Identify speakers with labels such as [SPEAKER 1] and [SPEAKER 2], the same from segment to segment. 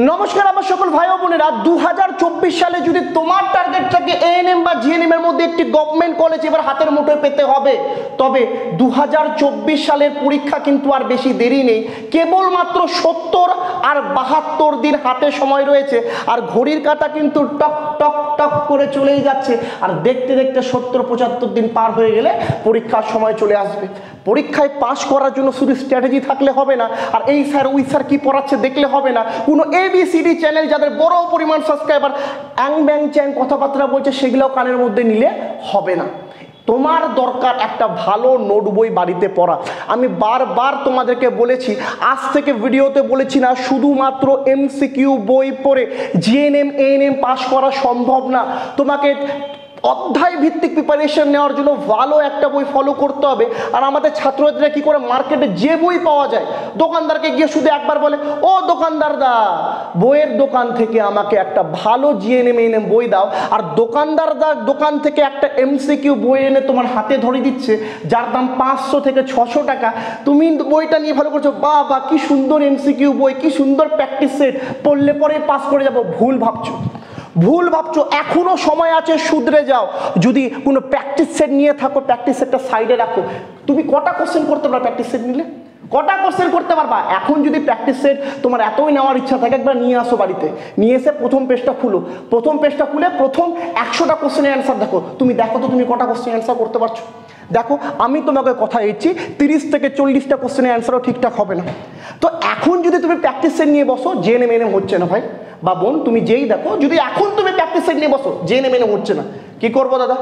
[SPEAKER 1] নমস্কার আমার সকল ভাই ও বোনেরা, 2024 সালে যদি তোমার টার্গেটটাকে এএনএম বা জিএনএম এর মধ্যে একটি গভর্নমেন্ট কলেজ এবার হাতের মুঠোয় পেতে হবে, তবে 2024 সালের পরীক্ষা কিন্তু আর বেশি দেরি নেই। কেবলমাত্র 70 আর 72 দিন হাতে সময় রয়েছে, আর ঘড়ির কাঁটা কিন্তু টক টক টক করে চলেই যাচ্ছে। আর দেখতে দেখতে 70-75 দিন পার হয়ে গেলে পরীক্ষার সময় চলে আসবে। পরীক্ষায় পাশ করার জন্য শুধু স্ট্র্যাটেজি থাকলে হবে না, আর এই স্যার ওই স্যার কি পড়াচ্ছে দেখলে হবে না। কোনো ABCD চ্যানেল যাদের বড় পরিমাণ সাবস্ক্রাইবার অ্যাং ব্যাং চ্যাং কথাবার্তা বলছে সেগুলোও কানের মধ্যে নিলে হবে না। তোমার দরকার একটা ভালো নোট বই বাড়িতে পড়া। আমি বারবার তোমাদেরকে বলেছি, আজ থেকে ভিডিওতে বলেছি না, শুধুমাত্র MCQ বই পড়ে জিএনএম এএনএম পাস করা সম্ভব না। তোমাকে অধ্যায় ভিত্তিক প্রিপারেশন নেওয়ার জন্য ভালো একটা বই ফলো করতে হবে। আর আমাদের ছাত্রছাত্রীরা কি করে মার্কেটে যে বই পাওয়া যায়, দোকানদারকে গিয়ে শুধু একবার বলে, ও দোকানদার দা, বইয়ের দোকান থেকে আমাকে একটা ভালো জিএনএম এএনএম বই দাও। আর দোকানদার দা দোকান থেকে একটা MCQ বই এনে তোমার হাতে ধরে দিচ্ছে, যার দাম 500 থেকে 600 টাকা। তুমি বইটা নিয়ে ভালো করছো, বাহ বাহ কি সুন্দর MCQ বই, কি সুন্দর প্র্যাকটিস সেট, পড়লে পরে পাস করে যাবো। ভুল ভাবছো। এখনো সময় আছে, শুধরে যাও। যদি কোনো প্র্যাকটিস সেট নিয়ে থাকো, প্র্যাকটিস সেটটা সাইডে রাখো। তুমি কটা কোশ্চেন করতে পারো প্র্যাকটিস সেট নিলে? কটা কোশ্চেন করতে পারবা? এখন যদি প্র্যাকটিস সেট তোমার এতই নেওয়ার ইচ্ছা থাকে, একবার নিয়ে আসো বাড়িতে, নিয়ে এসে প্রথম পেজটা খুলো। প্রথম পেজটা খুলে প্রথম 100টা কোশ্চেনের অ্যান্সার দেখো। তুমি দেখো তো তুমি কটা কোশ্চেন অ্যান্সার করতে পারছো। দেখো, আমি তোমাকে কথা দিচ্ছি 30 থেকে 40টা কোশ্চেনের অ্যান্সারও ঠিকঠাক হবে না। তো এখন যদি তুমি প্র্যাকটিস সেট নিয়ে বসো, জেএনএম এএনএম হচ্ছে না ভাই বা বোন, তুমি যেই দেখো, যদি এখন তুমি প্র্যাকটিস সেট নিয়ে বসো, জেএনএম এএনএম হচ্ছে না, কি করবো দাদা,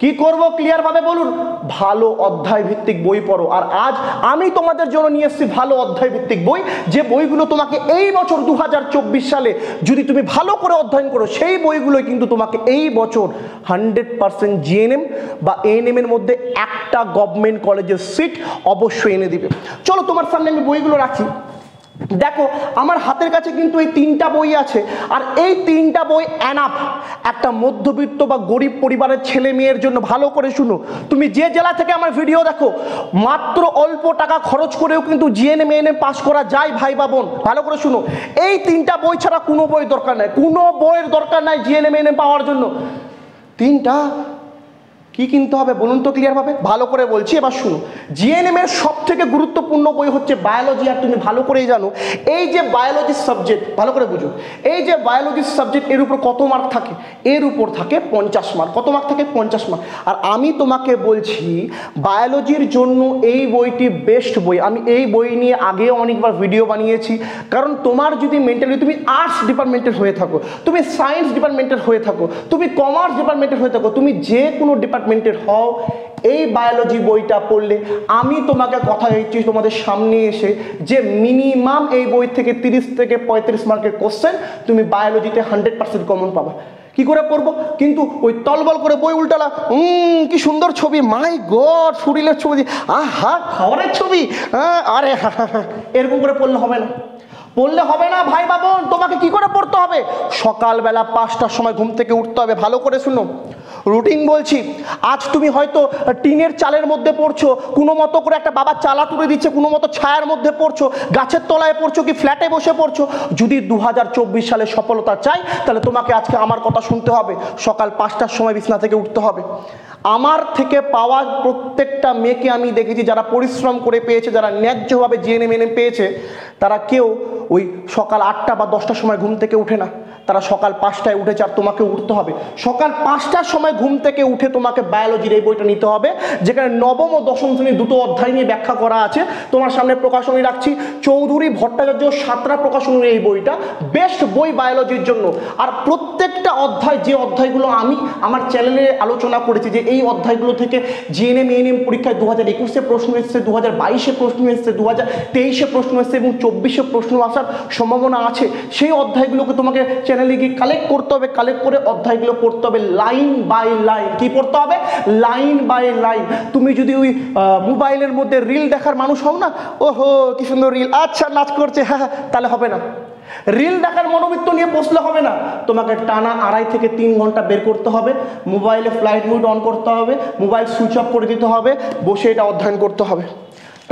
[SPEAKER 1] কি করবো ক্লিয়ার ভাবে বলুন? ভালো অধ্যায় ভিত্তিক বই পড়ো। আর আজ আমি তোমাদের জন্য নিয়ে এসেছি ভালো অধ্যায় ভিত্তিক বই, যে বইগুলো তোমাকে এই বছর 2024 সালে যদি তুমি ভালো করে অধ্যয়ন করো, সেই বইগুলোই কিন্তু তোমাকে এই বছর 100% জিএনএম বা এএনএম এর মধ্যে একটা গভর্নমেন্ট কলেজের সিট অবশ্যই এনে দিবে। চলো তোমার সামনে আমি বইগুলো রাখি। দেখো, আমার হাতের কাছে কিন্তু এই 3টা বই আছে, আর এই 3টা বই এনাফ একটা মধ্যবিত্ত বা গরিব পরিবারের ছেলে মেয়ের জন্য। ভালো করে শুনো, তুমি যে জেলা থেকে আমার ভিডিও দেখো, মাত্র অল্প টাকা খরচ করেও কিন্তু জিএনএম এএনএম পাস করা যায় ভাই বা বোন। ভালো করে শুনো, এই 3টা বই ছাড়া কোনো বই দরকার নাই, কোনো বইয়ের দরকার নাই জিএনএম এএনএম পাওয়ার জন্য। 3টা কি কিনতে হবে বলুন তো ক্লিয়ার ভাবে? ভালো করে বলছি, এবার শুনো। জিএনএম এর সব থেকে গুরুত্বপূর্ণ বই হচ্ছে বায়োলজি। আর তুমি ভালো করেই জানো, এই যে বায়োলজির সাবজেক্ট, ভালো করে বুঝো, এই যে বায়োলজির সাবজেক্ট, এর উপর কত মার্ক থাকে? এর উপর থাকে 50 মার্ক। কত মার্ক থাকে? 50 মার্ক। আর আমি তোমাকে বলছি, বায়োলজির জন্য এই বইটি বেস্ট বই। আমি এই বই নিয়ে আগেও অনেকবার ভিডিও বানিয়েছি। কারণ তোমার যদি মেন্টালি তুমি আর্টস ডিপার্টমেন্টের হয়ে থাকো, তুমি সায়েন্স ডিপার্টমেন্টের হয়ে থাকো, তুমি কমার্স ডিপার্টমেন্টের হয়ে থাকো, তুমি যে কোনো ডিপার্টমেন্টের হও, এই বায়োলজি বইটা পড়লে আমি তোমাকে কথা দিচ্ছি তোমাদের সামনে এসে, যে মিনিমাম এই বই থেকে 30 থেকে 35 মার্কের কোশ্চেন তুমি বায়োলজিতে 100% কমন পাবা। কি করে পড়বো? কিন্তু ওই তলবল করে বই উল্টালা, কি সুন্দর ছবি, মাই গড, শরীরের ছবি, আহা খাবারের ছবি, আরে এরকম করে পড়লে হবে না, পড়লে হবে না ভাই বাবু। তোমাকে কি করে পড়তে হবে? সকালবেলা 5টার সময় ঘুম থেকে উঠতে হবে। ভালো করে শুনো, রুটিন বলছি। আজ তুমি হয়তো টিনের চালের মধ্যে পড়ছো, কোনো মতো করে একটা বাবা চালা তুলে দিচ্ছে, কোনো মতো ছায়ার মধ্যে পড়ছো, গাছের তলায় পড়ছো, কি ফ্ল্যাটে বসে পড়ছো। যদি 2024 সালে সফলতা চাই, তাহলে তোমাকে আজকে আমার কথা শুনতে হবে। সকাল 5টার সময় বিছানা থেকে উঠতে হবে। আমার থেকে পাওয়া প্রত্যেকটা মেয়েকে আমি দেখেছি, যারা পরিশ্রম করে পেয়েছে, যারা ন্যায্যভাবে জিএনএম এএনএম পেয়েছে, তারা কেউ ওই সকাল 8টা বা 10টার সময় ঘুম থেকে উঠে না, তারা সকাল 5টায় উঠেছে। আর তোমাকে উঠতে হবে সকাল 5টার সময় ঘুম থেকে উঠে তোমাকে বায়োলজির এই বইটা নিতে হবে, যেখানে নবম ও দশম শ্রেণীর দুটো অধ্যায় নিয়ে ব্যাখ্যা করা আছে। তোমার সামনে প্রকাশনী রাখছি, চৌধুরী ভট্টাচার্য সাঁতরা প্রকাশনীর এই বইটা বেস্ট বই বায়োলজির জন্য। আর প্রত্যেকটা অধ্যায়, যে অধ্যায়গুলো আমি আমার চ্যানেলে আলোচনা করেছি, যে এই অধ্যায়গুলো থেকে জিএনএম এএনএম পরীক্ষায় 2021-এ প্রশ্ন এসেছে, 2022-এ প্রশ্ন এসেছে, 2023-এ প্রশ্ন এসেছে এবং 24-এ প্রশ্ন আসার সম্ভাবনা আছে। সেই অধ্যায়গুলোকে তোমাকে চ্যানেলে গিয়ে কালেক্ট করতে হবে। কালেক্ট করে অধ্যায়গুলো পড়তে হবে লাইন বাই লাইন। কি পড়তে হবে? Line by line. তুমি যদি ওই মোবাইলের মধ্যে রিল দেখার মানুষ হও না, ওহো কি সুন্দর রিল, আচ্ছা নাচ করছে, হ্যাঁ, তাহলে হবে না। রিল দেখার মনোবৃত্ত নিয়ে বসলে হবে না, তোমাকে টানা 2.5 থেকে 3 ঘন্টা বের করতে হবে। মোবাইলে ফ্লাইট মোড অন করতে হবে, মোবাইল সুইচ অফ করে দিতে হবে, বসে এটা অধ্যয়ন করতে হবে।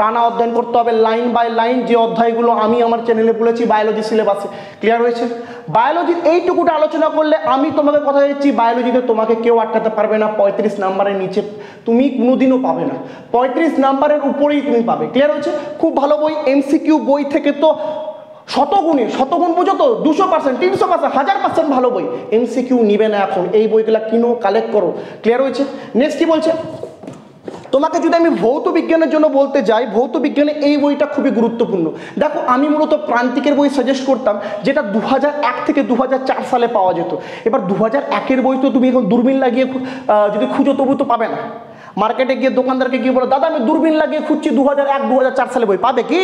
[SPEAKER 1] টানা অধ্যয়ন করতে হবে লাইন বাই লাইন, যে অধ্যায়গুলো আমি আমার চ্যানেলে বলেছি বায়োলজি সিলেবাসে। ক্লিয়ার হয়েছে? বায়োলজির এইটুকুটা আলোচনা করলে আমি তোমাকে কথা দিচ্ছি, বায়োলজিতে তোমাকে কেউ আটকাতে পারবে না। 35 নাম্বারের নিচে তুমি কোনোদিনও পাবে না, 35 নাম্বারের উপরেই তুমি পাবে। ক্লিয়ার হয়েছে? খুব ভালো বই। এমসিকিউ বই থেকে তো শতগুণ বুঝো তো, 200%, 300%, 1000% ভালো বই। এমসিকিউ নিবে না এখন, এই বইগুলা কিনো, কালেক্ট করো। ক্লিয়ার হয়েছে? নেক্সট কি বলছে, তোমাকে যদি আমি ভৌত বিজ্ঞানের জন্য বলতে যাই, ভৌত বিজ্ঞানে এই বইটা খুবই গুরুত্বপূর্ণ। দেখো আমি মূলত প্রান্তিকের বই সাজেস্ট করতাম, যেটা 2001 থেকে 2004 সালে পাওয়া যেত। এবার 2001-এর বই তো তুমি এখন দূরবীন লাগিয়ে যদি খুঁজো তবু তো পাবে না। মার্কেটে গিয়ে দোকানদারকে গিয়ে বলো, দাদা আমি দূরবীন লাগিয়ে খুঁজছি 2001-2004 সালে বই, পাবে কি?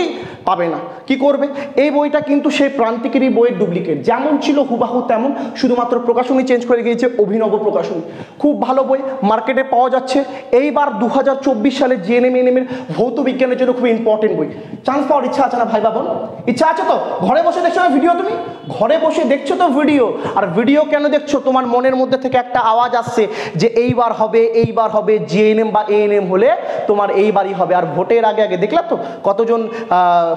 [SPEAKER 1] পাবে না। কি করবে? এই বইটা কিন্তু সেই প্রান্তিকেরই বইয়ের ডুপ্লিকেট, যেমন ছিল হুবাহু তেমন, শুধুমাত্র প্রকাশনী চেঞ্জ করে গিয়েছে, অভিনব প্রকাশনী। খুব ভালো বই, মার্কেটে পাওয়া যাচ্ছে। এইবার 2024 সালে জিএনএম ভৌত বিজ্ঞানের জন্য খুব ইম্পর্টেন্ট বই। চান্স পাওয়ার ইচ্ছা আছে না ভাই বাবন? ইচ্ছা আছে তো? ঘরে বসে দেখছো না ভিডিও? তুমি ঘরে বসে দেখছো তো ভিডিও? আর ভিডিও কেন দেখছো? তোমার মনের মধ্যে থেকে একটা আওয়াজ আসছে যে এইবার হবে, এইবার হবে, জিএনএম বা এএনএম হলে তোমার এইবারই হবে। আর ভোটের আগে আগে দেখলা তো কতজন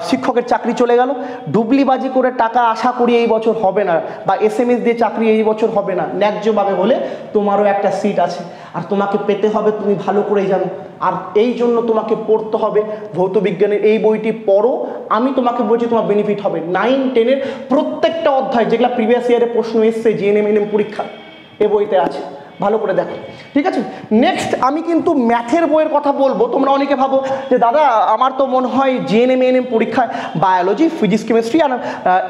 [SPEAKER 1] শিক্ষকের চাকরি চলে গেল। ডুবলিবাজি করে টাকা আশা করি এই বছর হবে না, বা এসএমএস দিয়ে চাকরি এই বছর হবে না। ন্যায্যভাবে হলে তোমারও একটা সিট আছে, আর তোমাকে পেতে হবে, তুমি ভালো করেই জানো। আর এই জন্য তোমাকে পড়তে হবে ভৌত বিজ্ঞানের এই বইটি। পড়ো, আমি তোমাকে বলছি তোমার বেনিফিট হবে। 9-10-এর প্রত্যেকটা অধ্যায় যেগুলো প্রিভিয়াস ইয়ারে প্রশ্ন এসছে জিএনএম এনএম পরীক্ষা, এ বইতে আছে, ভালো করে দেখো। ঠিক আছে? নেক্সট আমি কিন্তু ম্যাথের বইয়ের কথা বলবো। তোমরা অনেকে ভাবো যে দাদা আমার তো মনে হয় জিএনএম এনএম পরীক্ষায় বায়োলজি, ফিজিক্স, কেমিস্ট্রি আর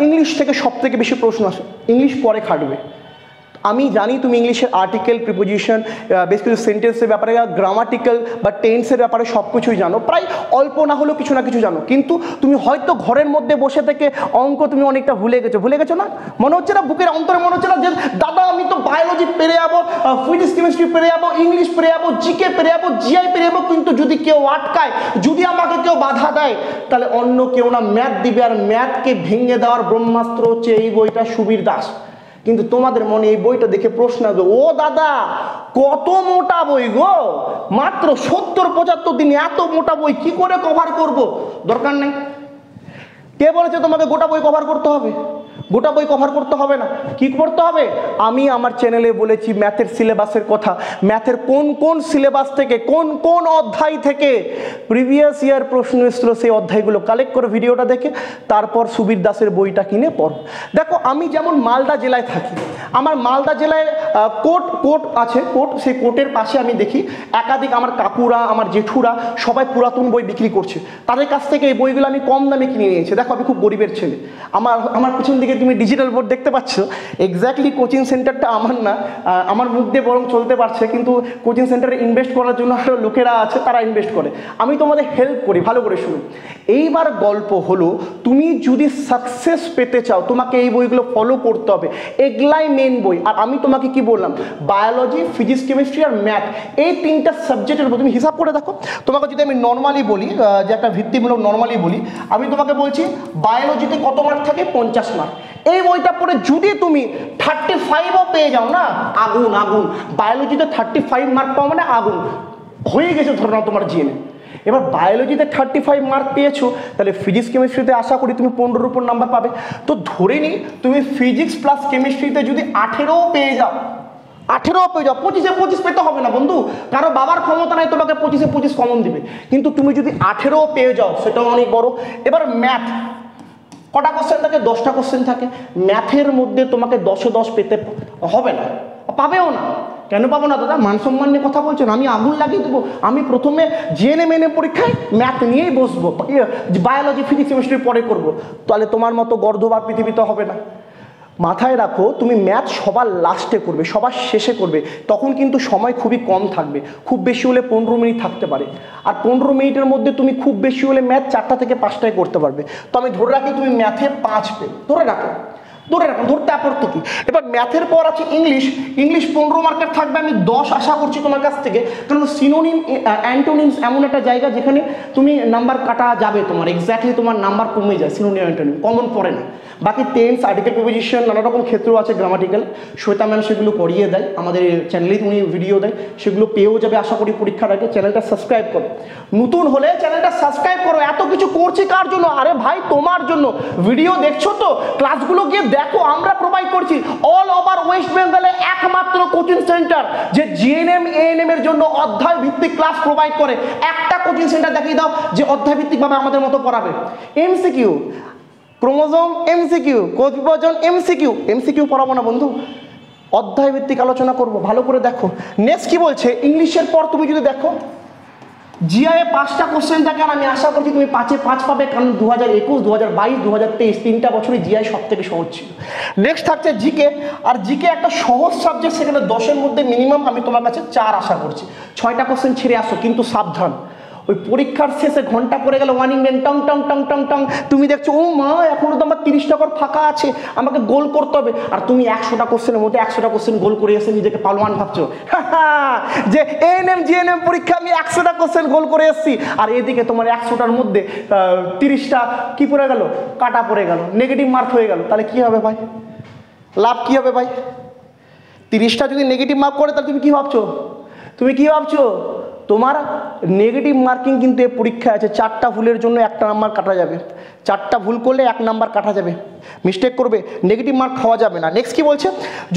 [SPEAKER 1] ইংলিশ থেকে সব থেকে বেশি প্রশ্ন আসে। ইংলিশ পরে খাটবে। আমি জানি তুমি ইংলিশের আর্টিকেল, প্রিপোজিশন, বেশ কিছু সেন্টেন্সের ব্যাপারে, গ্রামাটিক্যাল বা টেন্সের ব্যাপারে সব কিছুই জানো, প্রায় অল্প না হলেও কিছু না কিছু জানো। কিন্তু তুমি হয়তো ঘরের মধ্যে বসে থেকে অঙ্ক তুমি অনেকটা ভুলে গেছো না? মনে হচ্ছে না, বুকের অন্তরে মনে হচ্ছে না যে দাদা আমি তো বায়োলজি পেরে যাবো, ফিজিক্স কেমিস্ট্রি পেরে যাবো, ইংলিশ পেরে যাবো, জিকে পেরে যাবো, জিআই পেরে যাবো, কিন্তু যদি কেউ আটকায়, যদি আমাকে কেউ বাধা দেয়, তাহলে অন্য কেউ না ম্যাথ দিবে। আর ম্যাথকে ভেঙে দেওয়ার ব্রহ্মাস্ত্র হচ্ছে এই বইটা, সুবীর দাস। কিন্তু তোমাদের মনে এই বইটা দেখে প্রশ্ন আসবে, ও দাদা কত মোটা বই গো, মাত্র 70-75 দিন, এত মোটা বই কি করে কভার করব? দরকার নেই। কে বলেছে তোমাকে গোটা বই কভার করতে হবে? গোটা বই কভার করতে হবে না। কি করতে হবে? আমি আমার চ্যানেলে বলেছি ম্যাথের সিলেবাসের কথা। ম্যাথের কোন কোন সিলেবাস থেকে, কোন কোন অধ্যায় থেকে প্রিভিয়াস ইয়ার প্রশ্ন এসেছিল, সেই অধ্যায়গুলো কালেক্ট করে ভিডিওটা দেখে তারপর সুবীর দাসের বইটা কিনে পড়ো। দেখো আমি যেমন মালদা জেলায় থাকি, আমার মালদা জেলায় কোর্ট আছে, সেই কোর্টের পাশে আমি দেখি একাধিক আমার কাকুরা, আমার জেঠুরা সবাই পুরাতন বই বিক্রি করছে। তাদের কাছ থেকে এই বইগুলো আমি কম দামে কিনে নিয়েছি। দেখো আমি খুব গরিবের ছেলে। আমার পিছন দিকে তুমি ডিজিটাল বোর্ড দেখতে পাচ্ছ, এক্স্যাক্টলি কোচিং সেন্টারটা আমার না, আমার মুখ দিয়ে বরং চলতে পারছে, কিন্তু কোচিং সেন্টারে ইনভেস্ট করার জন্য আরও লোকেরা আছে, তারা ইনভেস্ট করে। আমি তোমাদের হেল্প করি, ভালো করে শুনো। এইবার গল্প হলো, তুমি যদি সাকসেস পেতে চাও তোমাকে এই বইগুলো ফলো করতে হবে, এগুলাই মেন বই। আর আমি তোমাকে কি বললাম, বায়োলজি, ফিজিক্স, কেমিস্ট্রি আর ম্যাথ, এই তিনটা সাবজেক্টের উপর তুমি হিসাব করে দেখো। তোমাকে যদি আমি নর্মালি বলি, যে একটা ভিত্তিমূলক নর্মালি বলি, আমি তোমাকে বলছি বায়োলজিতে কত মার্ক থাকে? 50 মার্ক। এই বইটা পড়ে যদি তুমি 35ও পেয়ে যাও না, আগুন। বায়োলজিতে 35 মার্ক পাও মানে আগুন হয়ে গেছে ধরো না তোমার জিএনএম। এবার বায়োলজিতে 35 মার্ক পেয়েছো, তাহলে ফিজিক্স কেমিস্ট্রিতে আশা করি তুমি 15-এর উপর নাম্বার পাবে। তো ধরে নিই তুমি ফিজিক্স প্লাস কেমিস্ট্রিতে যদি 18ও পেয়ে যাও, 25-এ 25 পেতে হবে না বন্ধু, কারো বাবার ক্ষমতা নাই তোমাকে 25-এ 25 কমন দিবে। কিন্তু তুমি যদি 18ও পেয়ে যাও, সেটাও অনেক বড়। এবার ম্যাথ কটা কোশ্চেন থাকে? 10টা কোশ্চেন থাকে। ম্যাথের মধ্যে তোমাকে 10-এ 10 পেতে হবে না, পাবেও না। কেন পাবো না দাদা? মান সম্মান নিয়ে কথা বলছেন, আমি আগুন লাগিয়ে দেবো। আমি প্রথমে জিএনএম পরীক্ষায় ম্যাথ নিয়েই বসবো, বায়োলজি, ফিজিক্স, কেমিস্ট্রি পরে করবো। তাহলে তোমার মতো গর্ধবার পৃথিবীতে হবে না। মাথায় রাখো, তুমি ম্যাথ সবার লাস্টে করবে, সবার শেষে করবে, তখন কিন্তু সময় খুবই কম থাকবে। খুব বেশি হলে 15 মিনিট থাকতে পারে। আর 15 মিনিটের মধ্যে তুমি খুব বেশি হলে ম্যাথ 4টা থেকে 5টায় করতে পারবে। তো আমি ধরে রাখি তুমি ম্যাথে 5 পেলে, ধরে রাখো, ধরতে ব্যাপারটা কি। এবার ম্যাথের পর আছে ইংলিশ। ইংলিশ 15 মার্কের থাকবে, আমি 10 আশা করছি তোমার কাছ থেকে, কারণ সিনোনিম অ্যান্টোনিমস এমন একটা জায়গা যেখানে তুমি নাম্বার কাটা যাবে, তোমার এক্স্যাক্টলি তোমার নাম্বার কমে যায়, সিনোনিম অ্যান্টোনিম কমন পড়ে না। বাকি টেন্স, আর্টিকেল, প্রিপোজিশন, নানা রকম ক্ষেত্র আছে গ্রামাটিক্যাল, শ্বেতা ম্যাম সেগুলো করিয়ে দেয়, আমাদের চ্যানেলেই উনি ভিডিও দেয়, সেগুলো পেয়েও যাবে আশা করি পরীক্ষার আগে। চ্যানেলটা সাবস্ক্রাইব করো, নতুন হলে চ্যানেলটা সাবস্ক্রাইব করো। এত কিছু করছি কার জন্য? আরে ভাই তোমার জন্য। ভিডিও দেখছো তো, ক্লাসগুলো গিয়ে দেখো, আমরা প্রোভাইড করছি অল ওভার ওয়েস্ট বেঙ্গলে একমাত্র কোচিং সেন্টার যে জিএনএম এএনএম এর জন্য অধ্যায় ভিত্তিক ক্লাস প্রোভাইড করে। একটা কোচিং সেন্টার দেখিয়ে দাও যে অধ্যায় ভিত্তিকভাবে আমাদের মতো পড়াবে। এমসিকিউ, ক্রোমোজোম এমসিকিউ, কোষ বিভাজন এমসিকিউ। এমসিকিউ পড়াবো না বন্ধু, অধ্যায় ভিত্তিক আলোচনা করব, ভালো করে দেখো। নেক্সট কি বলছে, ইংলিশের পর তুমি যদি দেখো জিআইএ 5টা কোশ্চেন থাকে, আর আমি আশা করছি তুমি 5-এ 5 পাবে, কারণ 2021, 2022, 2023 3টা বছরই জিআই সব থেকে সহজ ছিল। নেক্সট থাকছে জিকে, আর জিকে একটা সহজ সাবজেক্ট, সেখানে 10-এর মধ্যে মিনিমাম আমি তোমার কাছে 4 আশা করছি। 6টা কোশ্চেন ছেড়ে আসো, কিন্তু সাবধান, ওই পরীক্ষার শেষে ঘন্টা পড়ে গেল, ওয়ার্নিং বেল টং টং টং টং টং, তুমি দেখছো ও মা এখনো তো আমার 30টা ঘর ফাঁকা আছে, আমাকে গোল করতে হবে, আর তুমি 100টা কোশ্চেনের মধ্যে 100টা কোশ্চেন গোল করে এসে নিজেকে পালোয়ান ভাবছো যে এএনএম জিএনএম পরীক্ষা আমি 100টা কোশ্চেন গোল করে এসেছি, আর এদিকে তোমার 100টার মধ্যে 30টা কি পড়ে গেল, কাটা পড়ে গেল, নেগেটিভ মার্ক হয়ে গেল, তাহলে কি হবে ভাই? লাভ কি হবে ভাই? 30টা যদি নেগেটিভ মার্ক করে, তাহলে তুমি কি ভাবছো? তুমি কি ভাবছো? তোমার নেগেটিভ মার্কিং কিন্তু এই পরীক্ষায় আছে। 4টা ভুলের জন্য 1টা নাম্বার কাটা যাবে, 4টা ভুল করলে 1 নাম্বার কাটা যাবে, মিস্টেক করবে নেগেটিভ মার্ক খাওয়া যাবে না। নেক্সট কি বলছে,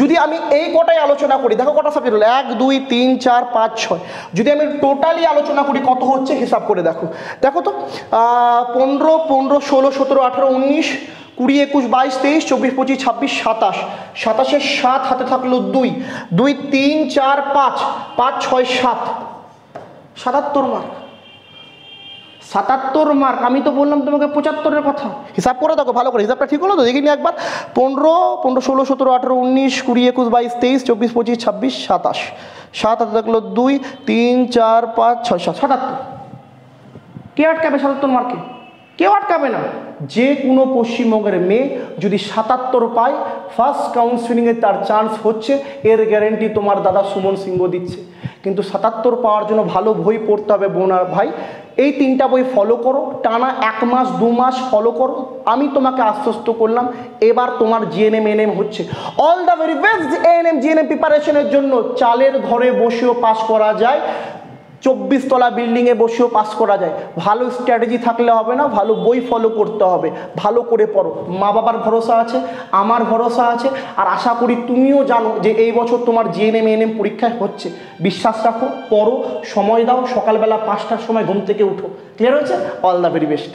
[SPEAKER 1] যদি আমি এই কটাই আলোচনা করি, দেখো কটা সাবজেক্ট হলো, 1 2 3 4 5 6, যদি আমি টোটালি আলোচনা করি কত হচ্ছে হিসাব করে দেখো। দেখো তো 15 15 16 17 18 19 20 21 22 23 24 25 26 27, 27-এর 7 হাতে থাকলো 2 2 3 4 5 5 6 7, 77 মার্ক। 77 মার্ক, আমি তো বললাম তোমাকে 75-এর কথা। হিসাব করে দেখো ভালো করে, হিসাবটা ঠিক হলো তো? দেখিনি একবার, 15 15 16 17 18 19 20 21 22 23 24 25 26 27, 7 হাতে থাকলো 2 3 4 5 6 7, 77। কে আটকাবে 77 মার্কে? কেউ আটকাবে না। যে কোনো পশ্চিমবঙ্গের মেয়ে যদি 77 পায়, ফার্স্ট কাউন্সিলিংয়ে তার চান্স হচ্ছে, এর গ্যারেন্টি তোমার দাদা সুমন সিংহ দিচ্ছে। কিন্তু 77 পাওয়ার জন্য ভালো বই পড়তে হবে বোন আর ভাই। এই 3টা বই ফলো করো, টানা 1 মাস 2 মাস ফলো করো, আমি তোমাকে আশ্বস্ত করলাম এবার তোমার জিএনএম এএনএম হচ্ছে। All the very best ANM GNM প্রিপারেশনের জন্য। চালের ঘরে বসেও পাস করা যায়, 24 তলা বিল্ডিংয়ে বসেও পাস করা যায়। ভালো স্ট্র্যাটেজি থাকলে হবে না, ভালো বই ফলো করতে হবে, ভালো করে পড়ো। মা বাবার ভরসা আছে, আমার ভরসা আছে, আর আশা করি তুমিও জানো যে এই বছর তোমার জিএনএম এএনএম পরীক্ষায় হচ্ছে। বিশ্বাস রাখো, পড়ো, সময় দাও, সকালবেলা 5টার সময় ঘুম থেকে উঠো। ক্লিয়ার হয়েছে? All the very best.